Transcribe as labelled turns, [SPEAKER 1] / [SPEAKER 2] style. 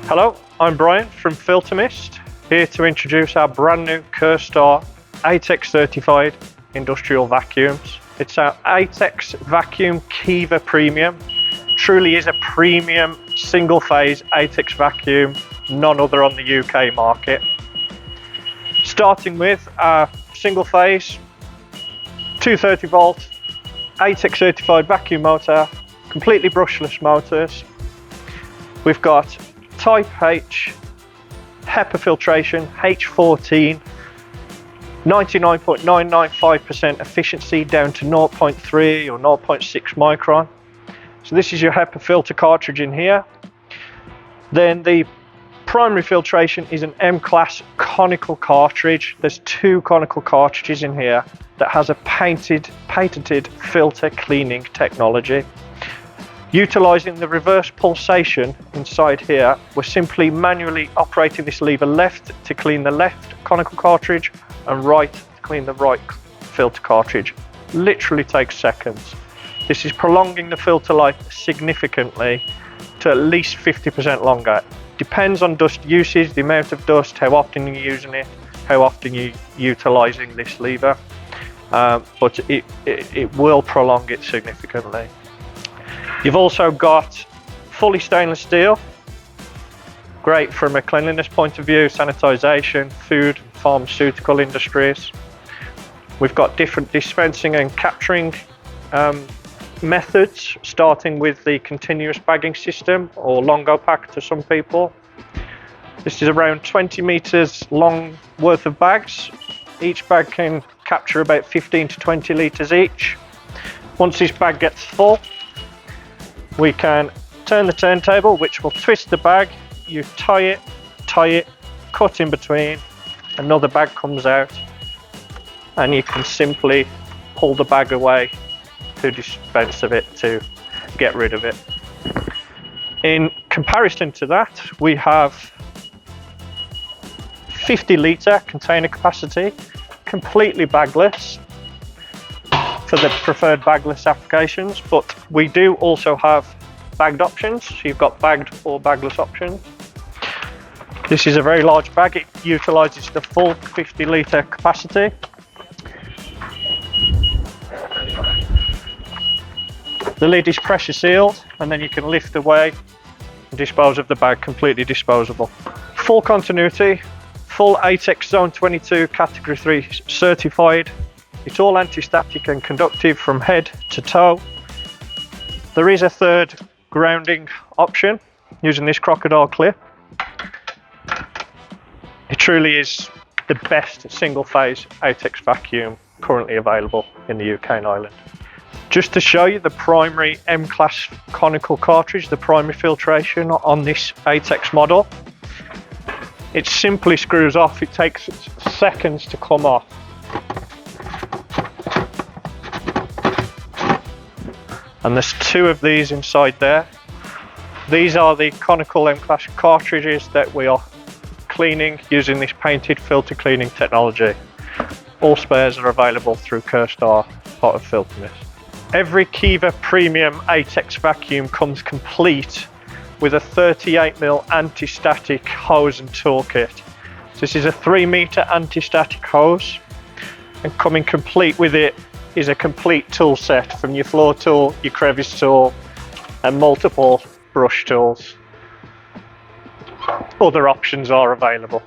[SPEAKER 1] Hello, I'm Brian from Filter Mist, here to introduce our brand new Kerstar ATEX certified industrial vacuums. It's our ATEX vacuum KEVA Premium. Truly is a premium single phase ATEX vacuum, none other on the UK market. Starting with our single phase 230 volt ATEX certified vacuum motor, completely brushless motors. We've got Type H HEPA filtration, H14, 99.995% efficiency down to 0.3 or 0.6 micron. So this is your HEPA filter cartridge in here. Then the primary filtration is an M-class conical cartridge. There's two conical cartridges in here that has a patented filter cleaning technology. Utilizing the reverse pulsation inside here, we're simply manually operating this lever left to clean the left conical cartridge and right to clean the right filter cartridge. Literally takes seconds. This is prolonging the filter life significantly to at least 50% longer. Depends on dust usage, the amount of dust, how often you're using it, how often you're utilizing this lever, but it will prolong it significantly. You've also got fully stainless steel, great from a cleanliness point of view, sanitization, food, pharmaceutical industries. We've got different dispensing and capturing methods, starting with the continuous bagging system, or longo pack to some people. This is around 20 meters long worth of bags. Each bag can capture about 15 to 20 liters each. Once this bag gets full, we can turn the turntable, which will twist the bag. You tie it, cut in between, another bag comes out, and you can simply pull the bag away to dispense of it, to get rid of it. In comparison to that, we have 50 litre container capacity, completely bagless for the preferred bagless applications, but we do also have bagged options. So you've got bagged or bagless options. This is a very large bag. It utilises the full 50 litre capacity. The lid is pressure sealed, and then you can lift away and dispose of the bag, completely disposable. Full continuity, full ATEX Zone 22 Category 3 certified. It's all anti-static and conductive from head to toe. There is a third grounding option using this crocodile clip. It truly is the best single phase ATEX vacuum currently available in the UK and Ireland. Just to show you the primary M-class conical cartridge, the primary filtration on this ATEX model, it simply screws off. It takes seconds to come off. And there's two of these inside there. These are the conical M-class cartridges that we are cleaning using this painted filter cleaning technology. All spares are available through Kerstar part of Filter Mist. Every KEVA Premium ATEX vacuum comes complete with a 38mm anti-static hose and toolkit. So this is a 3-meter anti-static hose, and coming complete with it is a complete tool set from your floor tool, your crevice tool, and multiple brush tools. Other options are available.